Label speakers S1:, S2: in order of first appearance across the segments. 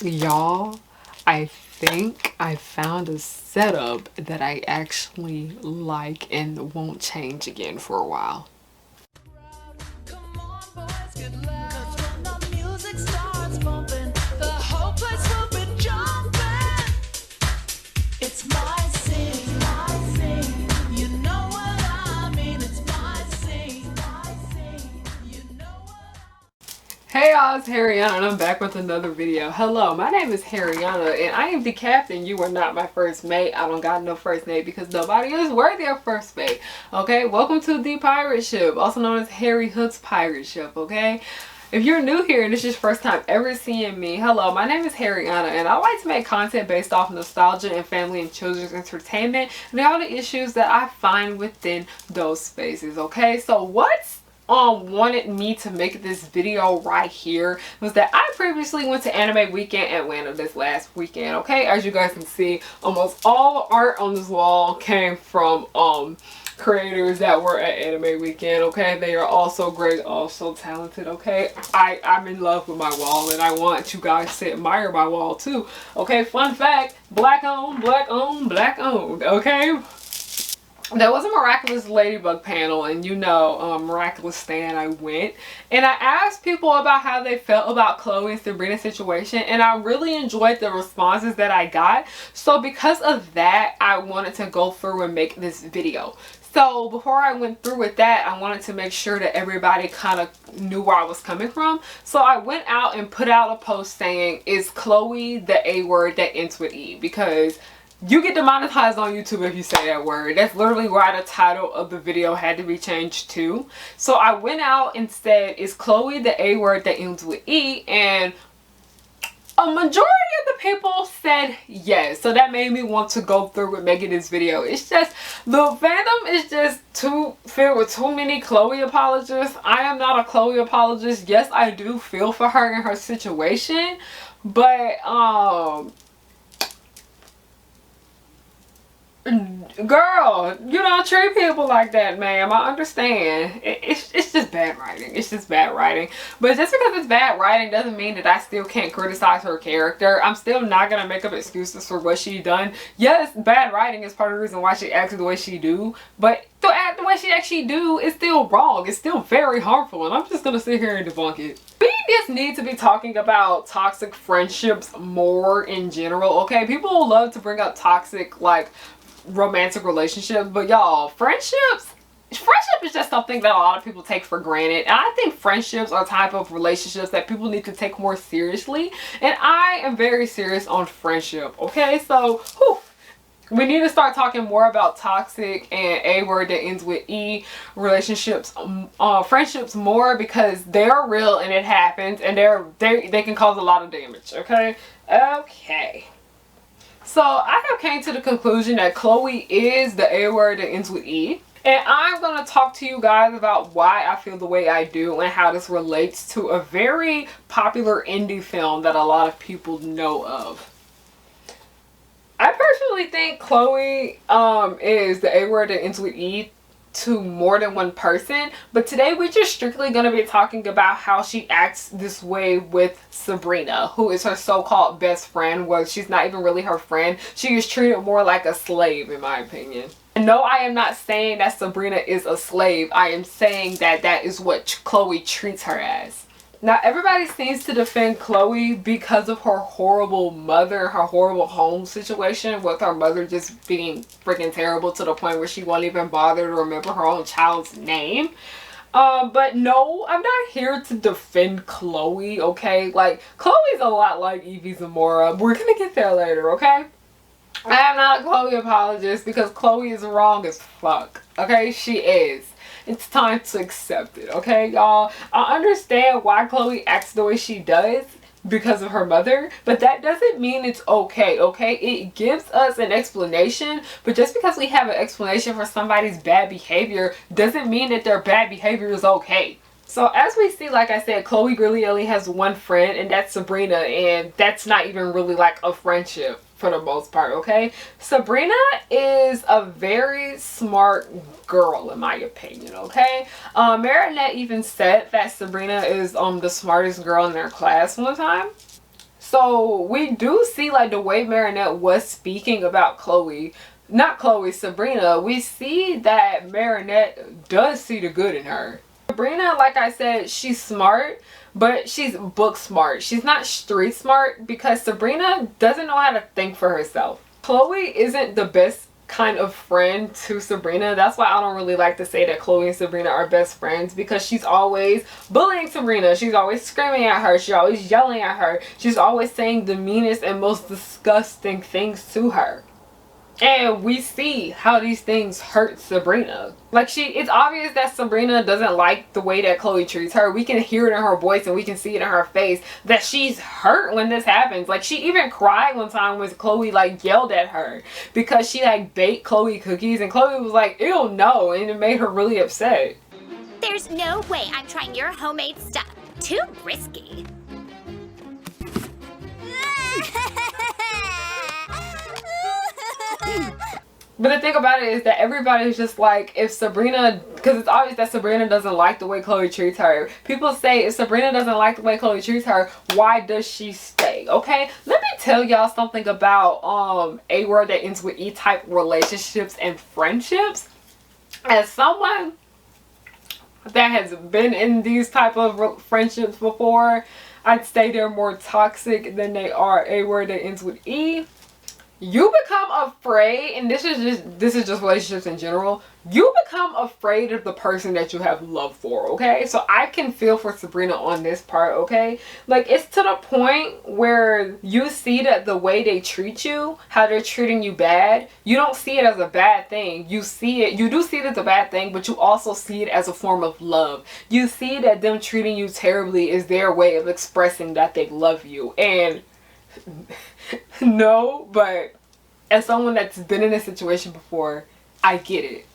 S1: Y'all, I think I found a setup that I actually like and won't change again for a while.
S2: Come on, boys, get loud. 'Cause when the music starts bumping, the whole place will be jumping. It's my scene, my scene. You know what I mean. It's my scene, my scene. You know what
S1: Hey y'all, it's Harriyanna and I'm back with another video. Hello, my name is Harriyanna and I am the captain. You are not my first mate. I don't got no first mate because nobody is worthy of first mate. Okay, welcome to the pirate ship, also known as Harry Hook's pirate ship, okay? If you're new here and this is your first time ever seeing me, hello, my name is Harriyanna and I like to make content based off nostalgia and family and children's entertainment and all the issues that I find within those spaces, okay? So what's wanted me to make this video right here was that I previously went to Anime Weekend Atlanta this last weekend, okay? As you guys can see, almost all the art on this wall came from creators that were at Anime Weekend, okay? They are all so great, all so talented, okay? I'm in love with my wall and I want you guys to admire my wall too, okay? Fun fact, black owned, black owned, black owned, okay? There was a Miraculous Ladybug panel and you know, Miraculous Stan, I went and I asked people about how they felt about Chloe and Sabrina's situation and I really enjoyed the responses that I got. So because of that, I wanted to go through and make this video. So before I went through with that, I wanted to make sure that everybody kind of knew where I was coming from. So I went out and put out a post saying, is Chloe the A word that ends with E? Because you get demonetized on YouTube if you say that word. That's literally why the title of the video had to be changed to. So I went out and said, is Chloe the A word that ends with E? And a majority of the people said yes. So that made me want to go through with making this video. It's just, the fandom is just too filled with too many Chloe apologists. I am not a Chloe apologist. Yes, I do feel for her and her situation. But, girl, you don't treat people like that, ma'am. I understand. It's just bad writing. It's just bad writing. But just because it's bad writing doesn't mean that I still can't criticize her character. I'm still not gonna make up excuses for what she done. Yes, bad writing is part of the reason why she acted the way she do. But to act the way she actually do is still wrong. It's still very harmful. And I'm just gonna sit here and debunk it. We just need to be talking about toxic friendships more in general, okay? People love to bring up toxic, like, romantic relationships, but y'all, friendship is just something that a lot of people take for granted, and I think friendships are a type of relationships that people need to take more seriously, and I am very serious on friendship, okay? So whew, we need to start talking more about toxic and A word that ends with E relationships, friendships more, because they're real and it happens, and they can cause a lot of damage, okay? So I have came to the conclusion that Chloe is the A word that ends with E. And I'm going to talk to you guys about why I feel the way I do and how this relates to a very popular indie film that a lot of people know of. I personally think Chloe is the A word that ends with E to more than one person, but today we're just strictly going to be talking about how she acts this way with Sabrina, who is her so-called best friend. Well, she's not even really her friend. She is treated more like a slave, in my opinion. And no, I am not saying that Sabrina is a slave. I am saying that that is what Chloe treats her as. Now, everybody seems to defend Chloe because of her horrible mother, her horrible home situation, with her mother just being freaking terrible to the point where she won't even bother to remember her own child's name. But no, I'm not here to defend Chloe, okay? Like, Chloe's a lot like Evie Zamora. We're gonna get there later, okay? I am not a Chloe apologist because Chloe is wrong as fuck, okay? She is. It's time to accept it, okay, y'all? I understand why Chloe acts the way she does because of her mother, but that doesn't mean it's okay, okay? It gives us an explanation, but just because we have an explanation for somebody's bad behavior doesn't mean that their bad behavior is okay. So as we see, like I said, Chloe really only has one friend, and that's Sabrina, and that's not even really like a friendship for the most part, okay? Sabrina is a very smart girl, in my opinion, okay? Marinette even said that Sabrina is the smartest girl in their class one time. So we do see like the way Marinette was speaking about Sabrina, we see that Marinette does see the good in her. Sabrina, like I said, she's smart, but she's book smart. She's not street smart because Sabrina doesn't know how to think for herself. Chloe isn't the best kind of friend to Sabrina. That's why I don't really like to say that Chloe and Sabrina are best friends, because she's always bullying Sabrina. She's always screaming at her. She's always yelling at her. She's always saying the meanest and most disgusting things to her. And we see how these things hurt Sabrina. Like, it's obvious that Sabrina doesn't like the way that Chloe treats her. We can hear it in her voice and we can see it in her face that she's hurt when this happens. Like, she even cried one time when Chloe like yelled at her because she like baked Chloe cookies and Chloe was like, ew, no, and it made her really upset.
S3: There's no way I'm trying your homemade stuff. Too risky.
S1: But the thing about it is that everybody's just like, if Sabrina, because it's obvious that Sabrina doesn't like the way Chloe treats her. People say if Sabrina doesn't like the way Chloe treats her, why does she stay? Okay, let me tell y'all something about a word that ends with E type relationships and friendships. As someone that has been in these type of friendships before, I'd say they're more toxic than they are a word that ends with E. You become afraid, and this is just relationships in general. You become afraid of the person that you have love for, okay? So I can feel for Sabrina on this part, okay? Like, it's to the point where you see that the way they treat you, how they're treating you bad, you don't see it as a bad thing. You do see it as a bad thing, but you also see it as a form of love. You see that them treating you terribly is their way of expressing that they love you. And no, but as someone that's been in a situation before, I get it.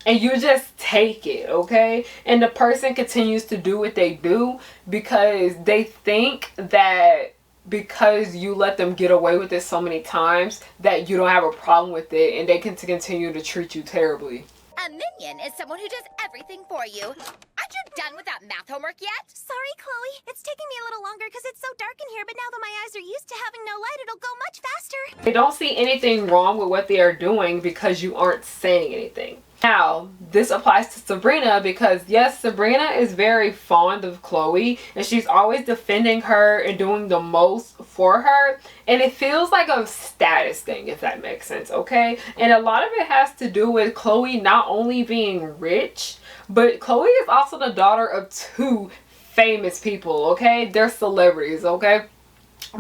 S1: And you just take it, okay? And the person continues to do what they do because they think that because you let them get away with it so many times that you don't have a problem with it, and they can continue to treat you terribly.
S3: A minion is someone who does everything for you. Aren't you done with that math homework yet?
S4: Sorry, Chloe. It's taking me a little longer because it's so dark in here, but now that my eyes are used to having no light, it'll go much faster.
S1: They don't see anything wrong with what they are doing because you aren't saying anything. Now, this applies to Sabrina because, yes, Sabrina is very fond of Chloe and she's always defending her and doing the most for her. And it feels like a status thing, if that makes sense, okay? And a lot of it has to do with Chloe not only being rich, but Chloe is also the daughter of two famous people, okay? They're celebrities, okay?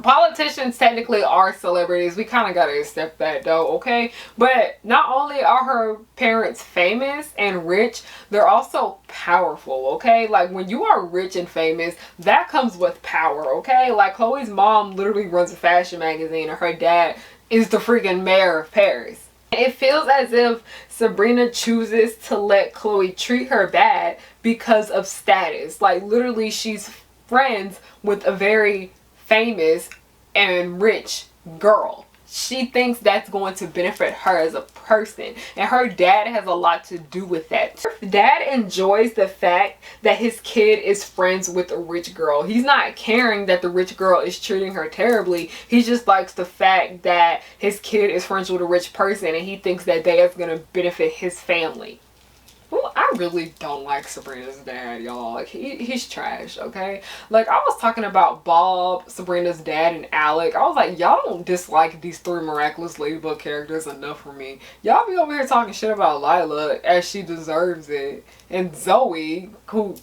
S1: Politicians technically are celebrities. We kind of gotta accept that though, okay? But not only are her parents famous and rich, they're also powerful, okay? Like, when you are rich and famous, that comes with power, okay? Like, Chloe's mom literally runs a fashion magazine and her dad is the freaking mayor of Paris. It feels as if Sabrina chooses to let Chloe treat her bad because of status. Like, literally, she's friends with a very famous and rich girl. She thinks that's going to benefit her as a person, and her dad has a lot to do with that. Her dad enjoys the fact that his kid is friends with a rich girl. He's not caring that the rich girl is treating her terribly. He just likes the fact that his kid is friends with a rich person and he thinks that that's going to benefit his family. Well, I really don't like Sabrina's dad, y'all. Like, he's trash, okay? Like, I was talking about Bob, Sabrina's dad, and Alec. I was like, y'all don't dislike these three miraculous ladybug characters enough for me. Y'all be over here talking shit about Lila as she deserves it. And Zoe, who...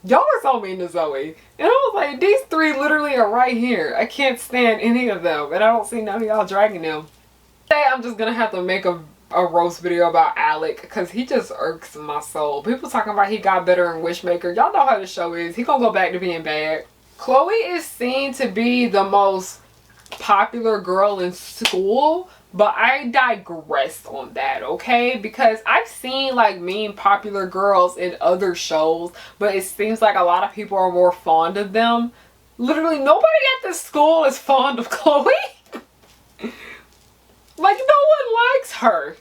S1: y'all are so mean to Zoe. And I was like, these three literally are right here. I can't stand any of them. And I don't see none of y'all dragging them. Today, I'm just gonna have to make a roast video about Alec because he just irks my soul. People talking about he got better in Wishmaker. Y'all know how the show is. He gonna go back to being bad. Chloe is seen to be the most popular girl in school, but I digress on that, okay? Because I've seen like mean popular girls in other shows, but it seems like a lot of people are more fond of them. Literally nobody at this school is fond of Chloe. Like, no one likes her.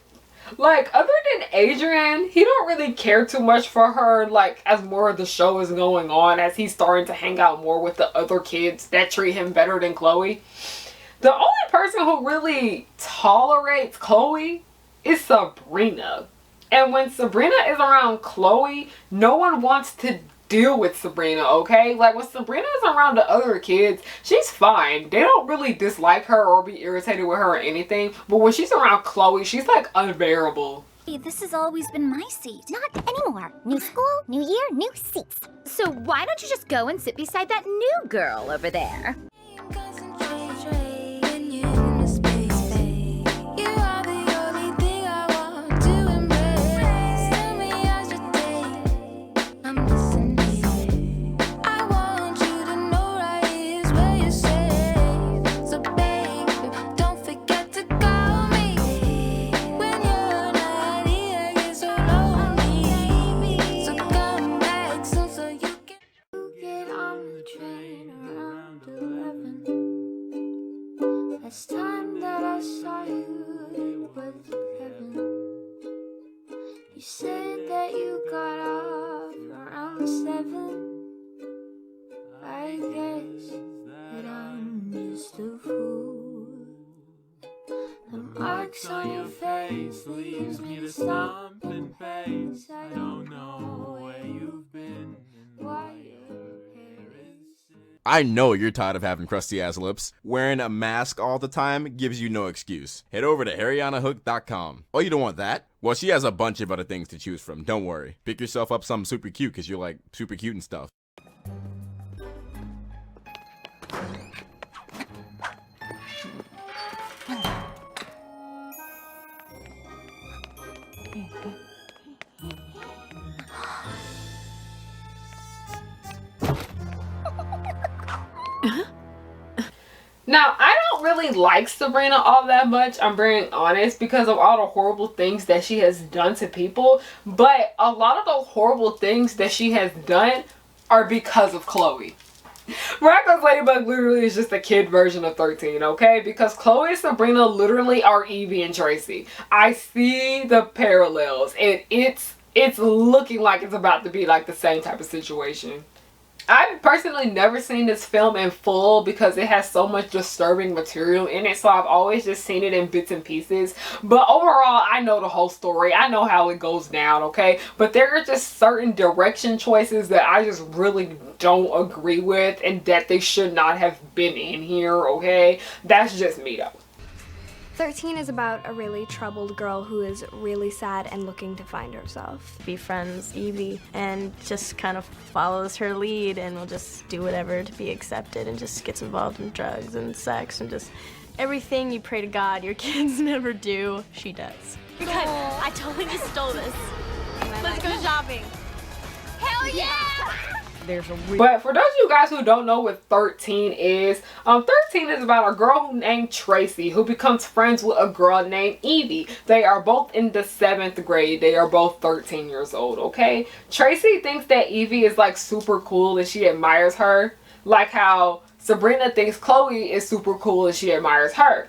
S1: Like, other than Adrian, he don't really care too much for her, like, as more of the show is going on, as he's starting to hang out more with the other kids that treat him better than Chloe. The only person who really tolerates Chloe is Sabrina. And when Sabrina is around Chloe, no one wants to deal with Sabrina, okay? Like, when Sabrina is around the other kids, she's fine. They don't really dislike her or be irritated with her or anything. But when she's around Chloe, she's like unbearable.
S4: This has always been my seat. Not anymore. New school, new year, new seats.
S3: So why don't you just go and sit beside that new girl over there?
S2: Last time that I saw you, it was heaven. You said that you got off around 7. I guess that I'm just a fool. The marks on your face leaves me to stomp and pace. I don't know where you've been and why your hair is.
S5: I know you're tired of having crusty ass lips. Wearing a mask all the time gives you no excuse. Head over to harriyannahook.com. Oh, you don't want that? Well, she has a bunch of other things to choose from. Don't worry. Pick yourself up something super cute because you're like super cute and stuff.
S1: Now, I don't really like Sabrina all that much, I'm being honest, because of all the horrible things that she has done to people. But a lot of those horrible things that she has done are because of Chloe. Miraculous Ladybug literally is just a kid version of 13, okay? Because Chloe and Sabrina literally are Evie and Tracy. I see the parallels, and it's looking like it's about to be like the same type of situation. I've personally never seen this film in full because it has so much disturbing material in it, so I've always just seen it in bits and pieces. But overall, I know the whole story. I know how it goes down, okay? But there are just certain direction choices that I just really don't agree with and that they should not have been in here, okay? That's just me though.
S6: 13 is about a really troubled girl who is really sad and looking to find herself.
S7: Befriends Evie and just kind of follows her lead and will just do whatever to be accepted and just gets involved in drugs and sex and just everything you pray to God your kids never do, she does. You guys, I totally just stole this. Let's go shopping.
S3: Hell yeah!
S1: But for those of you guys who don't know what 13 is, 13 is about a girl named Tracy who becomes friends with a girl named Evie. They are both in the 7th grade. They are both 13 years old, okay? Tracy thinks that Evie is like super cool and she admires her, like how Sabrina thinks Chloe is super cool and she admires her.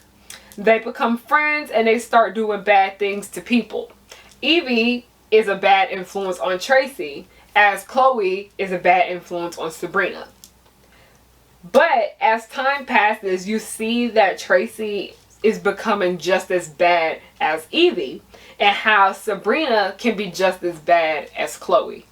S1: They become friends and they start doing bad things to people. Evie is a bad influence on Tracy, as Chloe is a bad influence on Sabrina. But as time passes, you see that Tracy is becoming just as bad as Evie, and how Sabrina can be just as bad as Chloe.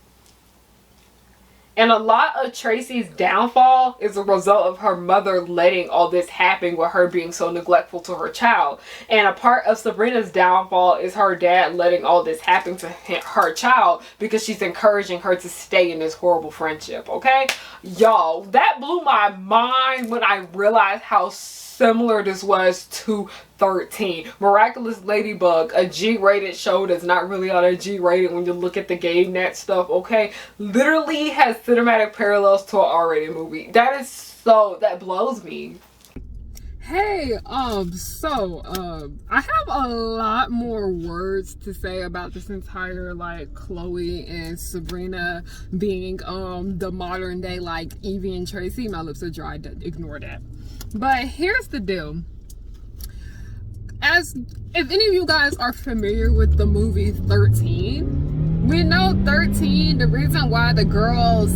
S1: And a lot of Tracy's downfall is a result of her mother letting all this happen with her being so neglectful to her child. And a part of Sabrina's downfall is her dad letting all this happen to her child because she's encouraging her to stay in this horrible friendship, okay? Y'all, that blew my mind when I realized how similar this was to 13. Miraculous Ladybug, a G-rated show that's not really on a G-rated when you look at the game net stuff, okay, literally has cinematic parallels to an R-rated movie. That blows me. Hey, I have a lot more words to say about this entire, like, Chloe and Sabrina being, the modern day, like, Evie and Tracy. My lips are dry, ignore that. But here's the deal. as if any of you guys are familiar with the movie 13, we know 13, the reason why the girls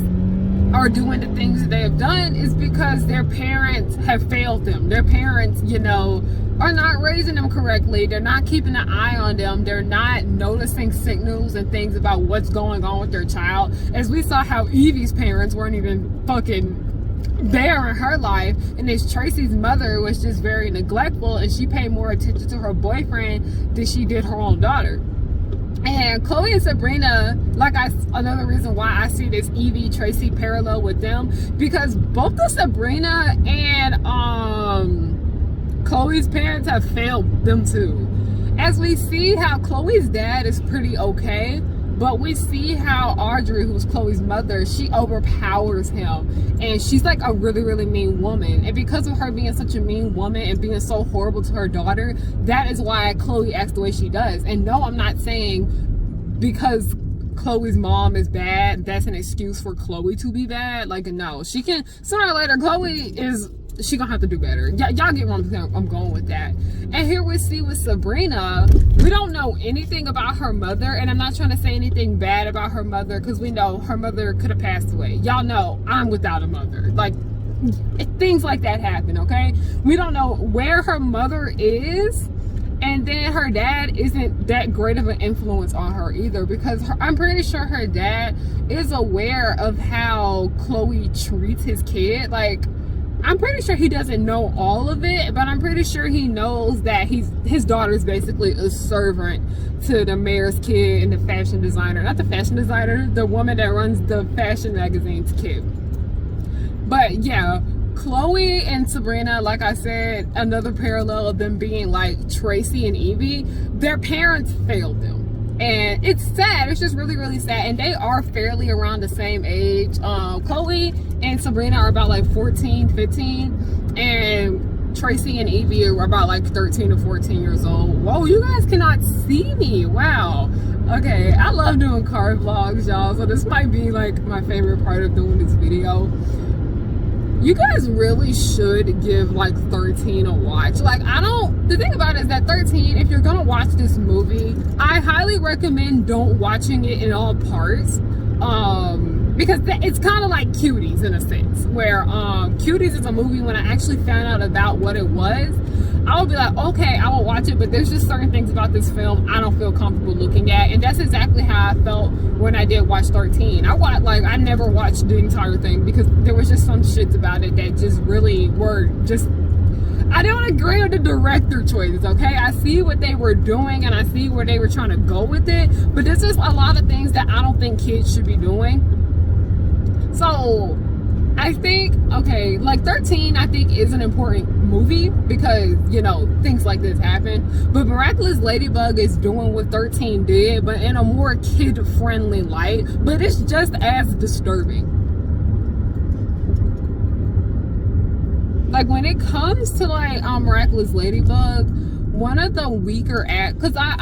S1: are doing the things that they have done is because their parents have failed them. Their parents, you know, are not raising them correctly. They're not keeping an eye on them. They're not noticing signals and things about what's going on with their child. As we saw how Evie's parents weren't even fucking there in her life, and this Tracy's mother was just very neglectful, and she paid more attention to her boyfriend than she did her own daughter. And Chloe and Sabrina, another reason why I see this Evie Tracy parallel with them, because both of Sabrina and Chloe's parents have failed them too. As we see how Chloe's dad is pretty okay, but we see how Audrey, who's Chloe's mother, she overpowers him, and she's like a really, really mean woman. And because of her being such a mean woman and being so horrible to her daughter, that is why Chloe acts the way she does. And no, I'm not saying because Chloe's mom is bad, that's an excuse for Chloe to be bad. Like, no, she can, sooner or later, she gonna have to do better. Y'all get where I'm going with that. And here we see with Sabrina, we don't know anything about her mother, and I'm not trying to say anything bad about her mother, because we know her mother could have passed away. Y'all know I'm without a mother. Like, things like that happen, okay? We don't know where her mother is, and then her dad isn't that great of an influence on her either, because I'm pretty sure her dad is aware of how Chloe treats his kid. Like, I'm pretty sure he doesn't know all of it, but I'm pretty sure he knows that his daughter is basically a servant to the mayor's kid and the fashion designer. Not the fashion designer, the woman that runs the fashion magazine's kid. But yeah, Chloe and Sabrina, like I said, another parallel of them being like Tracy and Evie, their parents failed them. And it's sad. It's just really, really sad. And they are fairly around the same age. Chloe and Sabrina are about like 14, 15. And Tracy and Evie are about like 13 or 14 years old. Whoa, you guys cannot see me. Wow. Okay, I love doing car vlogs, y'all. So this might be like my favorite part of doing this video. You guys really should give like 13 a watch. Like, the thing about it is that 13, if you're gonna watch this movie, I highly recommend don't watching it in all parts. Because it's kind of like Cuties in a sense, where Cuties is a movie when I actually found out about what it was, I would be like, okay, I will watch it, but there's just certain things about this film I don't feel comfortable looking at. And that's exactly how I felt when I did watch 13. I never watched the entire thing because there was just some shits about it that just really were just, I don't agree with the director choices, okay? I see what they were doing and I see where they were trying to go with it, but there's just a lot of things that I don't think kids should be doing. So I think, okay, like 13 I think is an important movie because, you know, things like this happen. But Miraculous Ladybug is doing what 13 did, but in a more kid-friendly light. But it's just as disturbing. Like when it comes to like Miraculous Ladybug, one of the weaker because I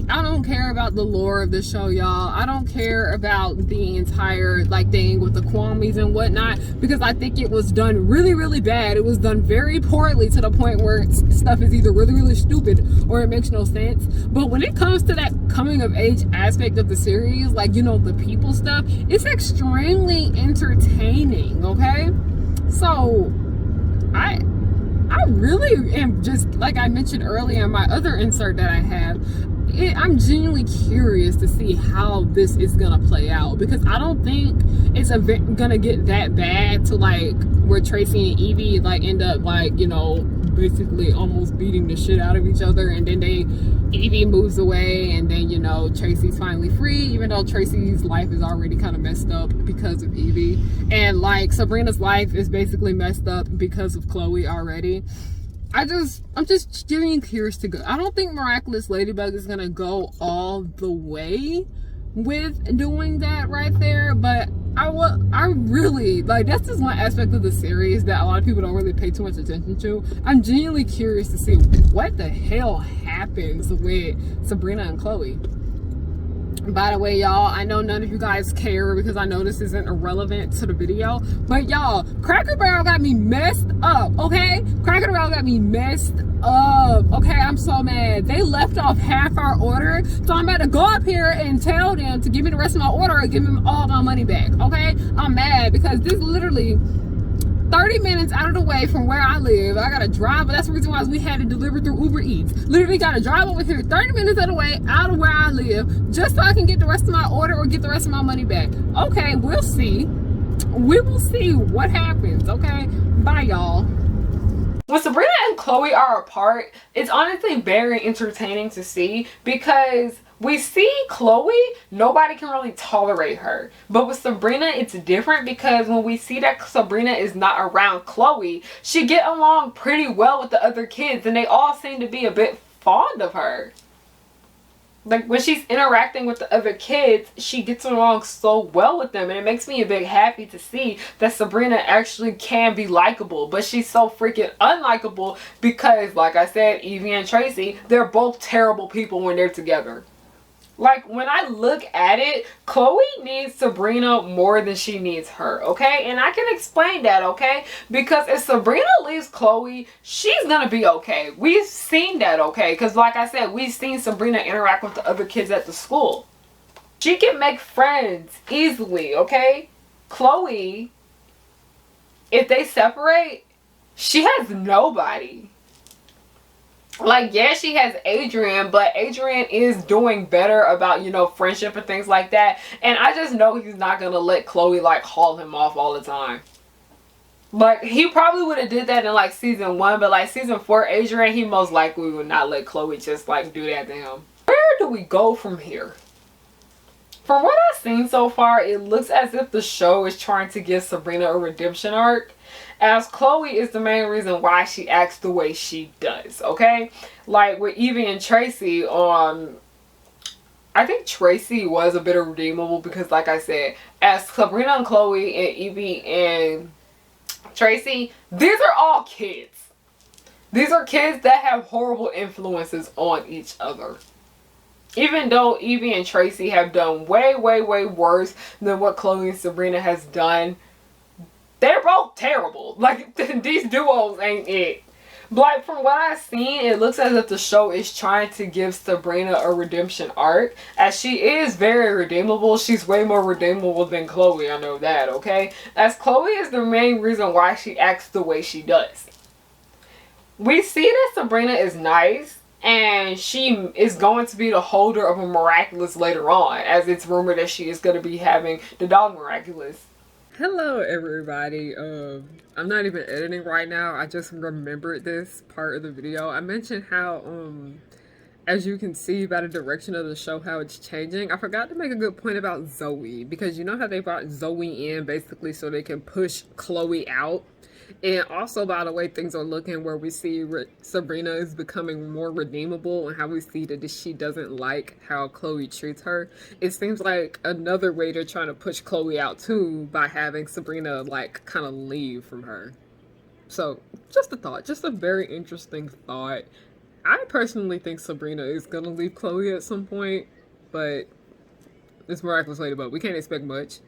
S1: don't care about the lore of the show, y'all. I don't care about the entire like thing with the Kwamis and whatnot, because I think it was done really, really bad. It was done very poorly to the point where stuff is either really, really stupid or it makes no sense. But when it comes to that coming of age aspect of the series, like, you know, the people stuff, it's extremely entertaining, okay? So I really am just, like I mentioned earlier in my other insert that I have, I'm genuinely curious to see how this is gonna play out, because I don't think it's gonna get that bad to like where Tracy and Evie like end up like, you know, basically almost beating the shit out of each other, and then Evie moves away, and then, you know, Tracy's finally free, even though Tracy's life is already kind of messed up because of Evie, and like Sabrina's life is basically messed up because of Chloe already. I'm just genuinely curious to go. I don't think Miraculous Ladybug is gonna go all the way with doing that right there, but I really, like, that's just one aspect of the series that a lot of people don't really pay too much attention to. I'm genuinely curious to see what the hell happens with Sabrina and Chloe. By the way, y'all, I know none of you guys care because I know this isn't irrelevant to the video, but y'all, Cracker Barrel got me messed up, okay? Cracker Barrel got me messed up. Okay, I'm so mad. They left off half our order, so I'm about to go up here and tell them to give me the rest of my order or give me all my money back. Okay, I'm mad because this is literally 30 minutes out of the way from where I live. I gotta drive, but that's the reason why we had to deliver through Uber Eats. Literally gotta drive over here 30 minutes of the way out of where I live just so I can get the rest of my order or get the rest of my money back. Okay, we'll see. We will see what happens. Okay, bye y'all. When Sabrina and Chloe are apart, it's honestly very entertaining to see because we see Chloe, nobody can really tolerate her. But with Sabrina, it's different because when we see that Sabrina is not around Chloe, she get along pretty well with the other kids and they all seem to be a bit fond of her. Like when she's interacting with the other kids, she gets along so well with them, and it makes me a bit happy to see that Sabrina actually can be likable, but she's so freaking unlikable because, like I said, Evie and Tracy, they're both terrible people when they're together. Like, when I look at it, Chloe needs Sabrina more than she needs her, okay? And I can explain that, okay? Because if Sabrina leaves Chloe, she's gonna be okay. We've seen that, okay? Because like I said, we've seen Sabrina interact with the other kids at the school. She can make friends easily, okay? Chloe, if they separate, she has nobody. Like, yeah, she has Adrian, but Adrian is doing better about, you know, friendship and things like that. And I just know he's not going to let Chloe, like, haul him off all the time. Like, he probably would have did that in, like, season 1. But, like, season 4, Adrian, he most likely would not let Chloe just, like, do that to him. Where do we go from here? From what I've seen so far, it looks as if the show is trying to give Sabrina a redemption arc, as Chloe is the main reason why she acts the way she does, okay? Like with Evie and Tracy, I think Tracy was a bit of redeemable because, like I said, as Sabrina and Chloe and Evie and Tracy, these are all kids. These are kids that have horrible influences on each other. Even though Evie and Tracy have done way, way, way worse than what Chloe and Sabrina has done, they're both terrible. Like, these duos ain't it. But like, from what I've seen, it looks as if the show is trying to give Sabrina a redemption arc. As she is very redeemable. She's way more redeemable than Chloe, I know that, okay? As Chloe is the main reason why she acts the way she does. We see that Sabrina is nice, and she is going to be the holder of a miraculous later on, as it's rumored that she is going to be having the dog miraculous. Hello everybody. I'm not even editing right now. I just remembered this part of the video. I mentioned how as you can see by the direction of the show how it's changing. I forgot to make a good point about Zoe, because you know how they brought Zoe in basically so they can push Chloe out. And also by the way things are looking, where we see Sabrina is becoming more redeemable and how we see that she doesn't like how Chloe treats her. It seems like another way they're trying to push Chloe out too, by having Sabrina like kind of leave from her. So just a thought, just a very interesting thought. I personally think Sabrina is gonna leave Chloe at some point, but it's miraculous ladybug. We can't expect much.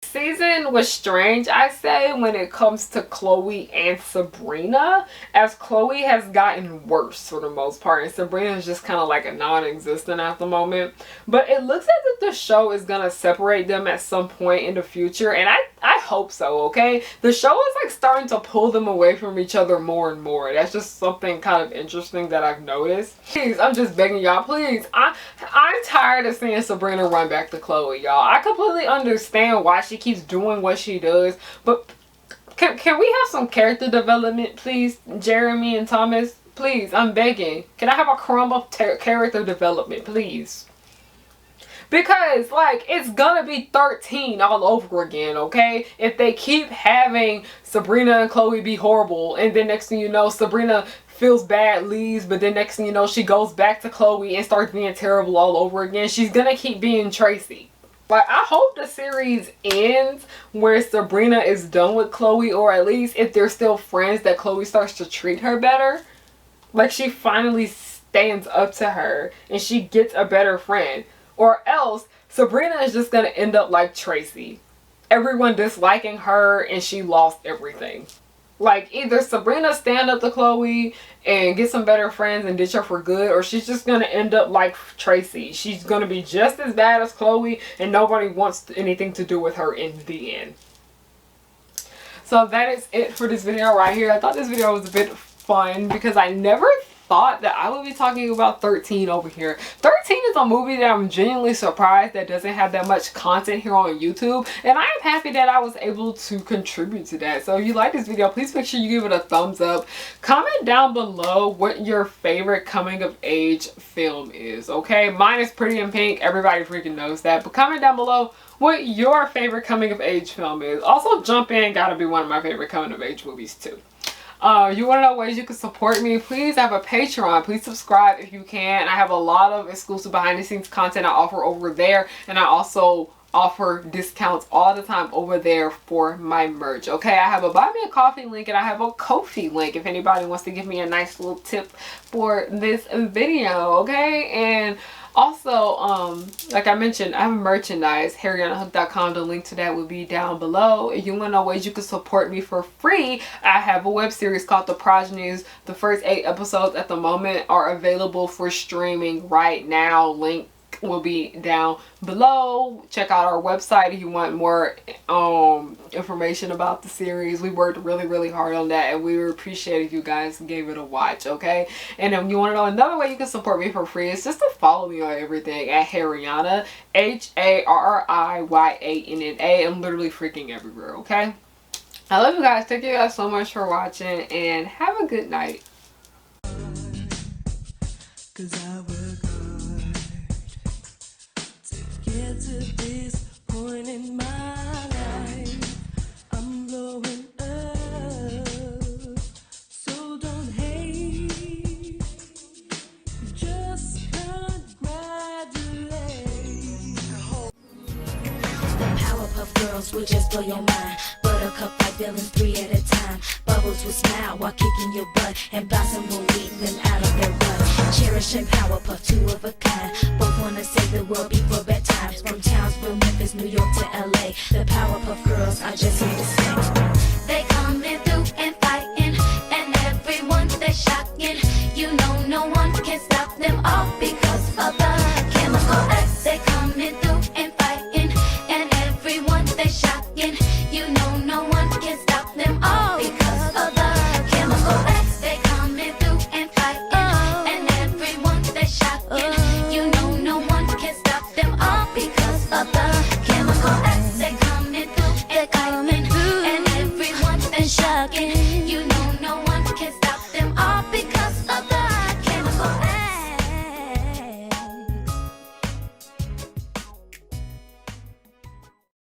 S1: Season was strange, I say, when it comes to Chloe and Sabrina, as Chloe has gotten worse for the most part and Sabrina is just kind of like a non-existent at the moment. But it looks as if the show is gonna separate them at some point in the future, and I hope so, okay? The show is like starting to pull them away from each other more and more. That's just something kind of interesting that I've noticed. Please, I'm just begging y'all, please. I'm tired of seeing Sabrina run back to Chloe, y'all. I completely understand why she keeps doing what she does, but can we have some character development, please? Jeremy and Thomas, please, I'm begging. Can I have a crumb of character development, please? Because, like, it's gonna be 13 all over again, okay? If they keep having Sabrina and Chloe be horrible, and then next thing you know, Sabrina feels bad, leaves, but then next thing you know, she goes back to Chloe and starts being terrible all over again. She's gonna keep being Tracy. Like, I hope the series ends where Sabrina is done with Chloe, or at least if they're still friends, that Chloe starts to treat her better. Like, she finally stands up to her and she gets a better friend. Or else, Sabrina is just going to end up like Tracy. Everyone disliking her and she lost everything. Like, either Sabrina stand up to Chloe and get some better friends and ditch her for good, or she's just gonna end up like Tracy. She's gonna be just as bad as Chloe and nobody wants anything to do with her in the end. So that is it for this video right here. I thought this video was a bit fun because I never thought that I would be talking about 13 over here. 13 is a movie that I'm genuinely surprised that doesn't have that much content here on YouTube, and I am happy that I was able to contribute to that. So if you like this video, please make sure you give it a thumbs up. Comment down below what your favorite coming of age film is, okay? Mine is Pretty in Pink. Everybody freaking knows that, but comment down below what your favorite coming of age film is. Also, Jump In gotta be one of my favorite coming of age movies too. You want to know ways you can support me? Please, I have a Patreon. Please subscribe if you can. I have a lot of exclusive behind the scenes content I offer over there, and I also offer discounts all the time over there for my merch. Okay, I have a buy me a coffee link and I have a Ko-fi link if anybody wants to give me a nice little tip for this video. Okay, and also, like I mentioned, I have merchandise, harriyannahook.com. The link to that will be down below. If you want to know ways you can support me for free, I have a web series called The Progenies. The first 8 episodes at the moment are available for streaming right now. Link will be down below. Check out our website if you want more information about the series. We worked really hard on that, and we would appreciate if you guys gave it a watch, okay? And if you want to know another way you can support me for free, is just to follow me on everything at Harriyanna, HARRIYANNA. I'm literally freaking everywhere, okay? I love you guys. Thank you guys so much for watching, and have a good night.
S2: 'Cause I work hard to get to this point in my life. I'm blowing up, so don't hate, just congratulate.
S8: The Powerpuff Girls will just blow your mind. Buttercup like villains 3 at a time. Bubbles will smile while kicking your butt, and Blossom will lead them out of their rut. Cherish and Powerpuff, 2 of a kind. Both wanna save the world before bedtime. From Townsville, Memphis, New York to LA, the Powerpuff Girls are just here to stay. They coming through and fighting, and everyone they shocking. You know no one can stop them all because of the chemical X. They coming through and fighting, and everyone they shocking. You know no one can stop